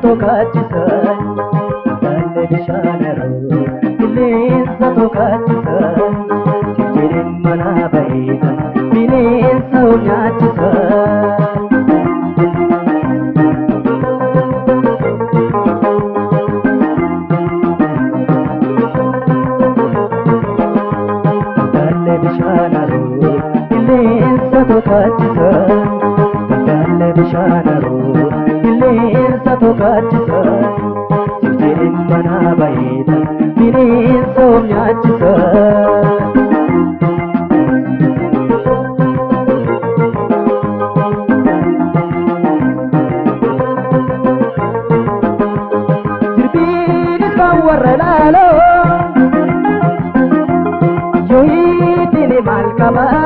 tokaachisan Taalee bishaanaroo qilleensa tokaachisan Sijjirin manaa bareedan bineensa ol nyaachisan Taalee bishaanaroo qilleensa tokaachisan Taalee bishaanaroo qilleensa tokaachisan Sijjirin manaa bareedan bineensa ol nyaachisan Jirbiinis kan warra laaloo yoo hiitini maal qabaa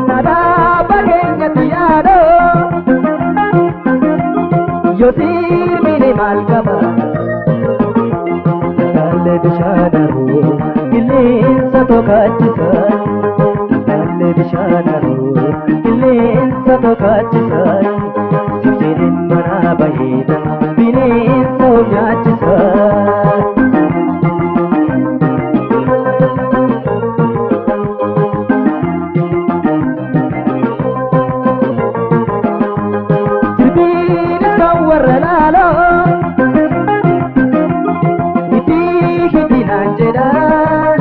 Nadaa bageenyatti yaadoo yoo sirbini maal qabaa Taalee bishaanaroo qilleensa tokaachisan Taalee bishaanaroo qilleensa tokaachisan Sijjirin manaa bareedan bineensa ol nyaachisan Jirbiinis kan warra laaloo itti hidhinaan jedhan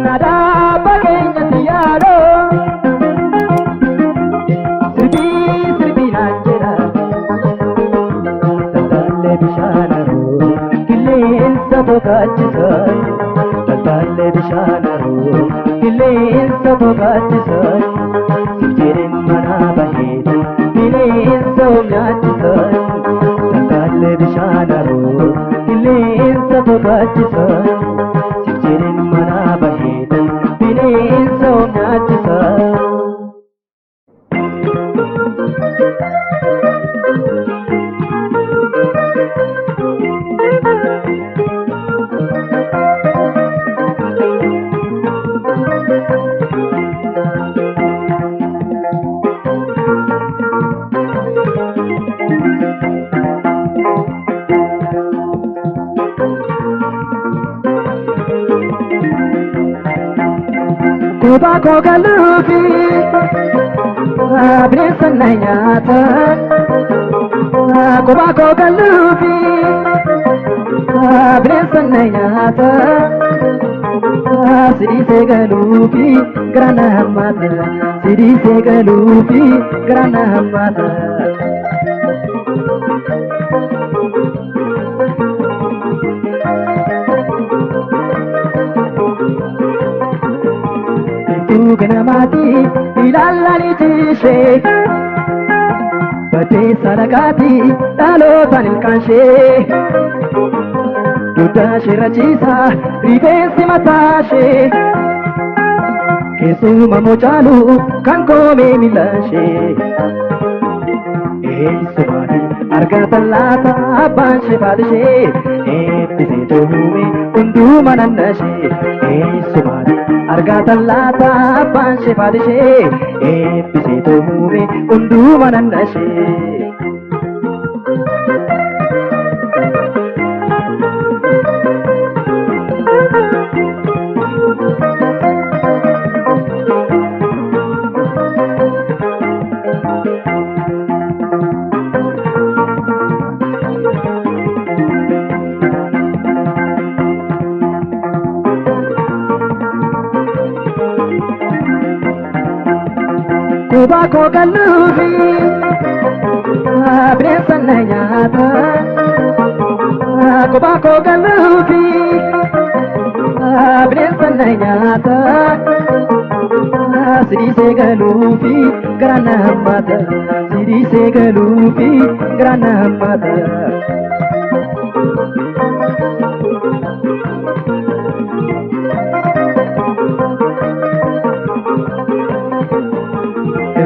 Nadaa bageenyatti yaadoo sirbinaan jedhan Taalee bishaanaroo qilleensa tokaachisan Taalee bishaanaroo qilleensa tokaachisan Sijjirin manaa bareedan bineensa ol nyaachisan Taalee bishaanaroo qilleensa tokaachisan Sijjirin manaa bareedan bineensa ol nyaachisan Kophaa koo galuufi bineensa na nyaatan Kophaa koo galuufi bineensa na nyaatan Sidiisee galuufi gara na hammaata Sidiisee galuufi gara na hammaata Ganamaati ilaalanii tiishee Bateessa nagaati dhalootaan ilkaanshee Dugda sheerra ciisaa rifeensi mataashee Keessuma moocaalu kan koomee miilaashee Eessumaani argatan laata abbaan shee faadishee Eebbisee toohume hunduma nannashee Eessumaani argatan laata abbaan shee faadishee Eebbisee toohume hunduma nannashee Kophaa koo galuufi bineensa na nyaatan Kophaa koo galuufi bineensa na nyaatan Sidiisee galuufi gara na hammaata Sidiisee galuufi gara na hammaata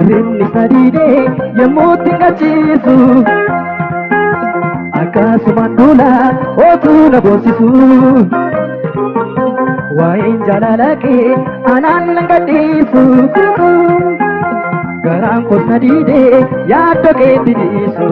Rinni sadiidee yemmuu tingachiisu Akkasumaan duula otuu na boonsisu Waa'een jaalala kee anaan nan gadhiisu garaan kosa diidee yaaddo keetti dhiisu.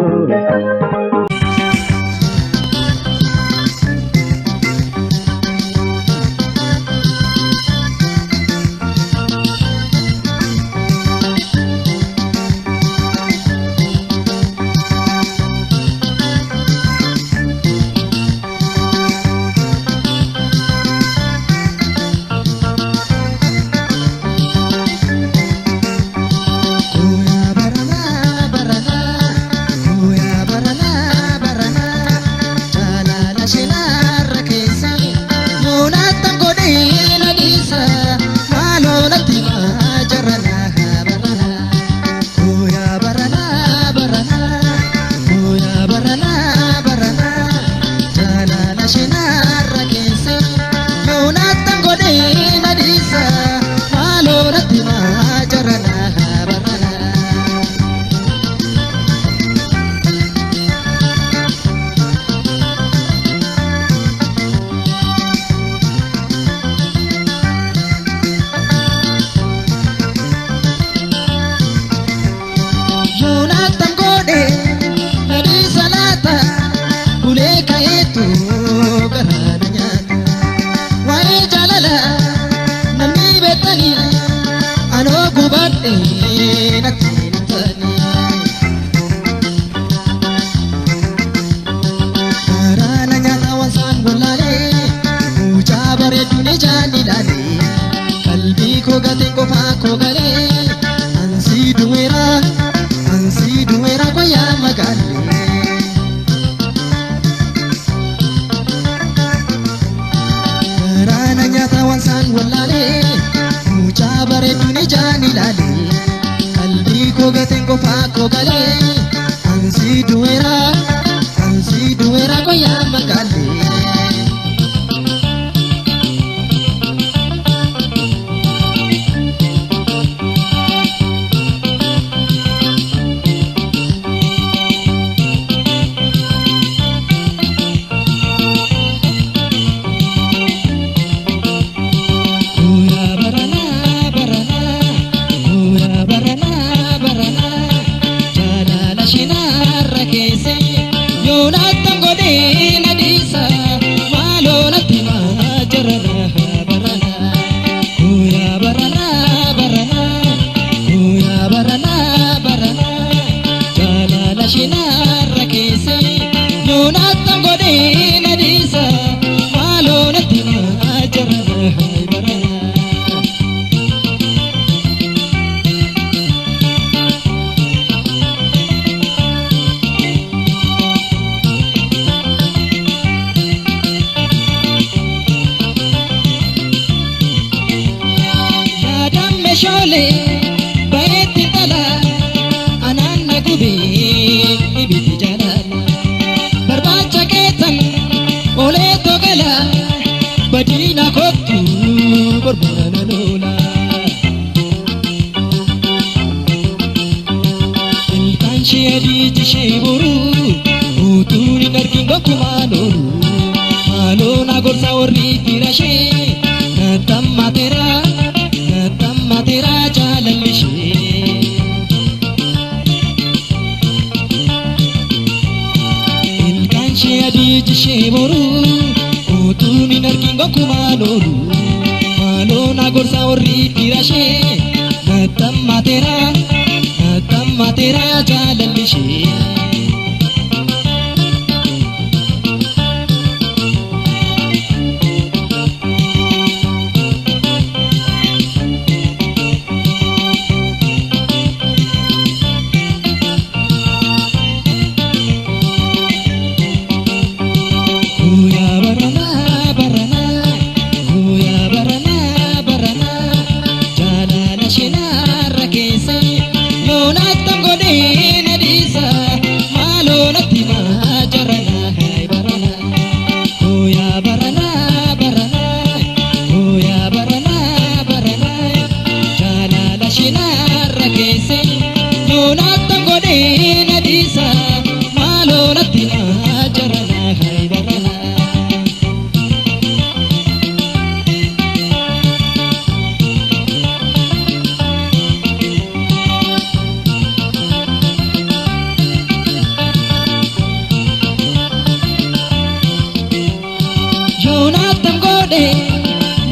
bade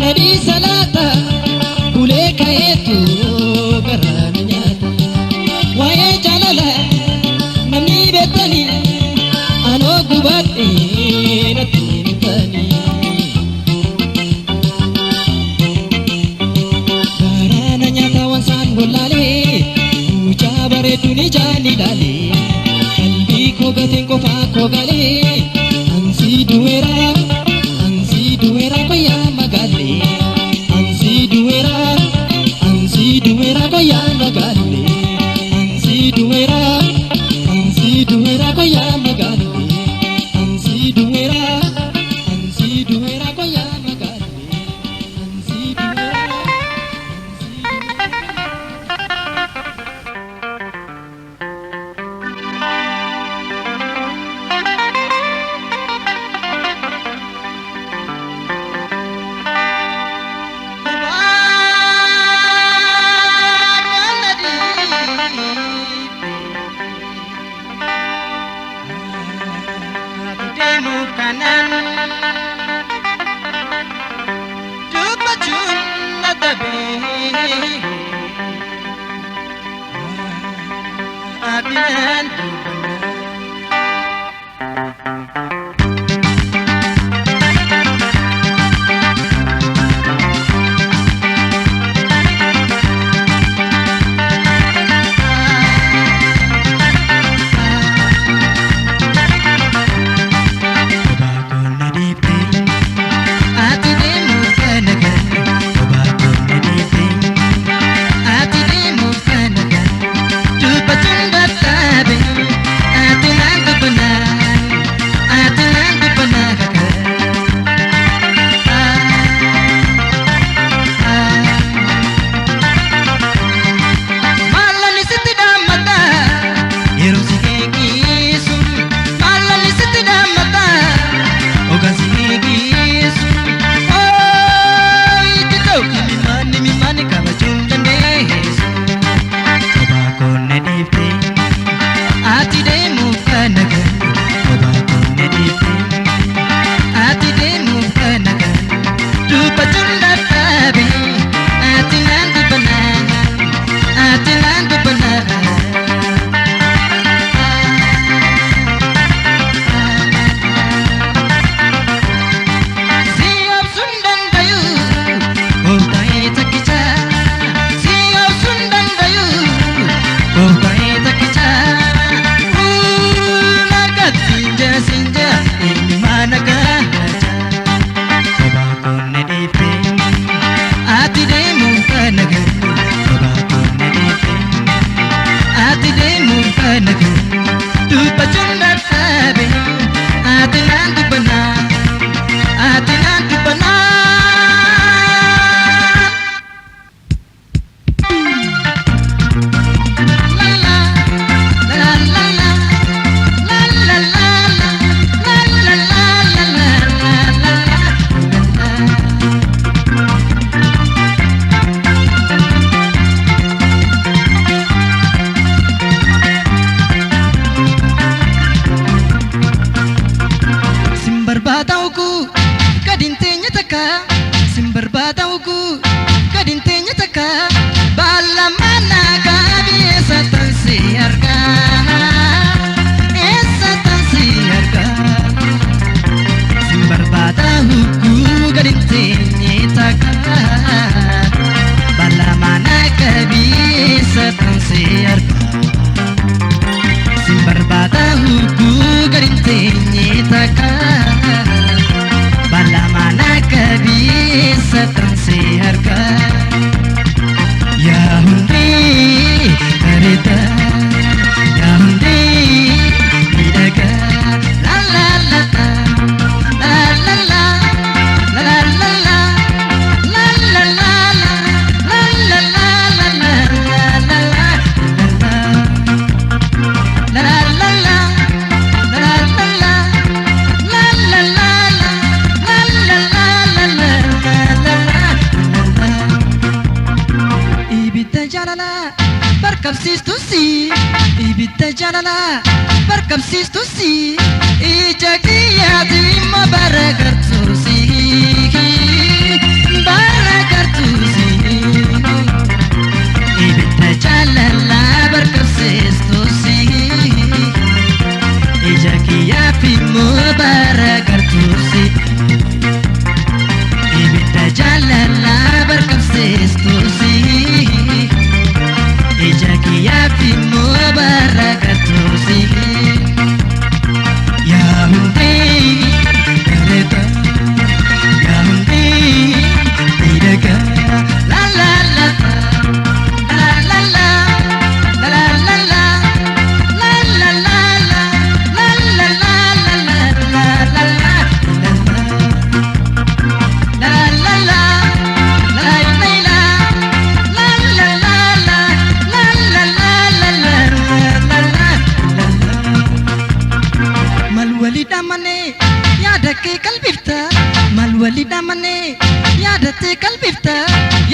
nadi salata kule kayetu garana nyata waye jalala namni betani ano gubate natini tani garana nyata wansan bolale uja bare tuni jani dale kalbi ko gaten ko fa ko gale ansi duera ko ya magale ansi duera ko ya magale ansi duera ko ya magale ansi duera ko ya magale ansi duera kanan Dupa chun na tabi Atinan dupa ibidda jalala barkamsiistu si ija kiyyaati ma baragartuusi damane yaadate qalbifta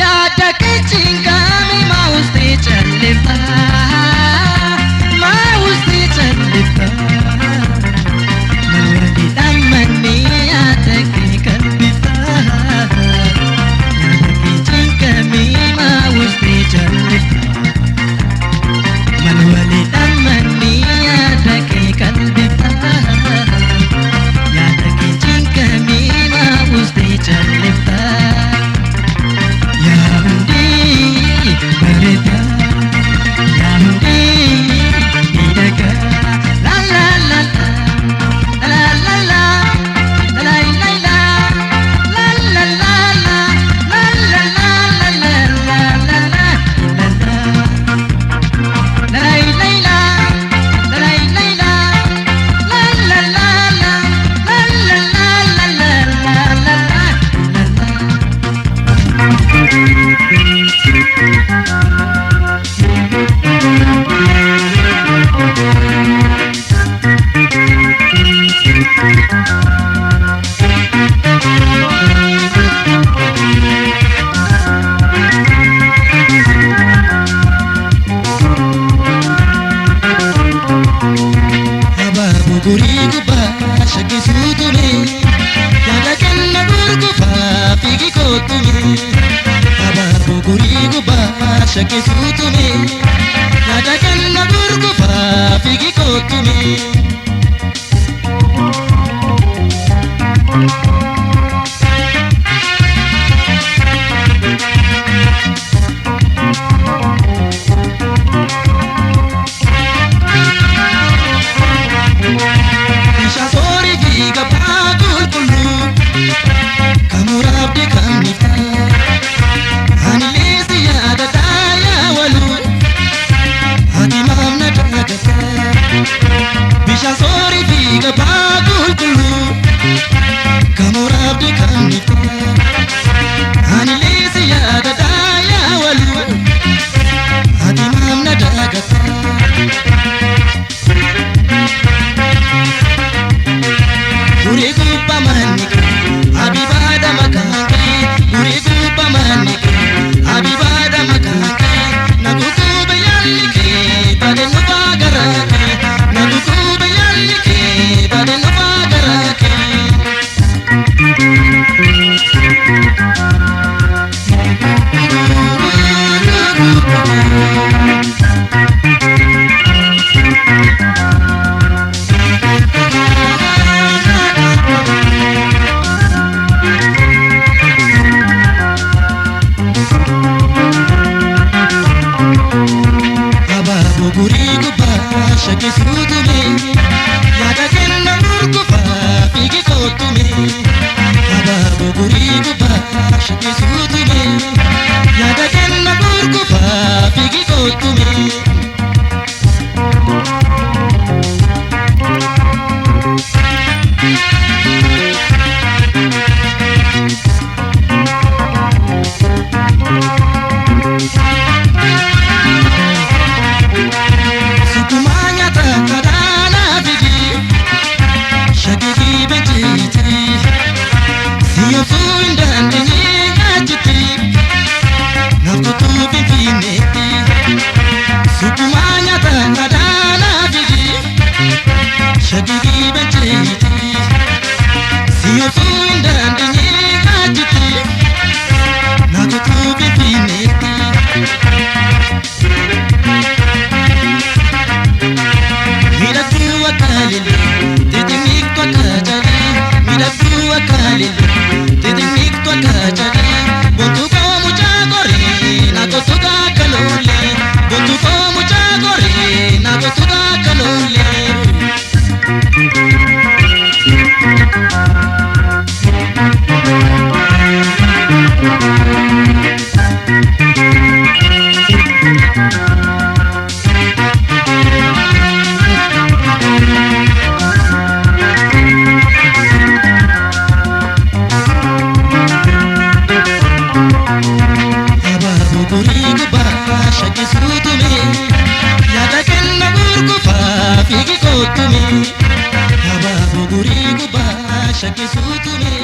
yaada keechiingami mauste chalifta manwali damane yaada qalbifta yaada keechiingami mauste chalifta manwali damane yaada qalbifta Chalifta ya hundi berita ya hundi idaka la la la la la la la la la la la la la Shake it to me, nada que na burgufa, figi to me. Isha sori giga pagul kulu, kamurab de kamita, anilesi ada. Bisha sori figa bagul kulu kamurab de kamita anilesi yaada daya walu adimam na dagata guri gupa manik abibada makanki guri gupa manik abibada makanki naguku bayaliki bade nubagaraki naguku bayaliki bade nubagaraki Shake it to me, yada kenna burgufa, figi to me. Aba buguri guba, shake it to me, yada kenna burgufa, figi to me. Shake it to me.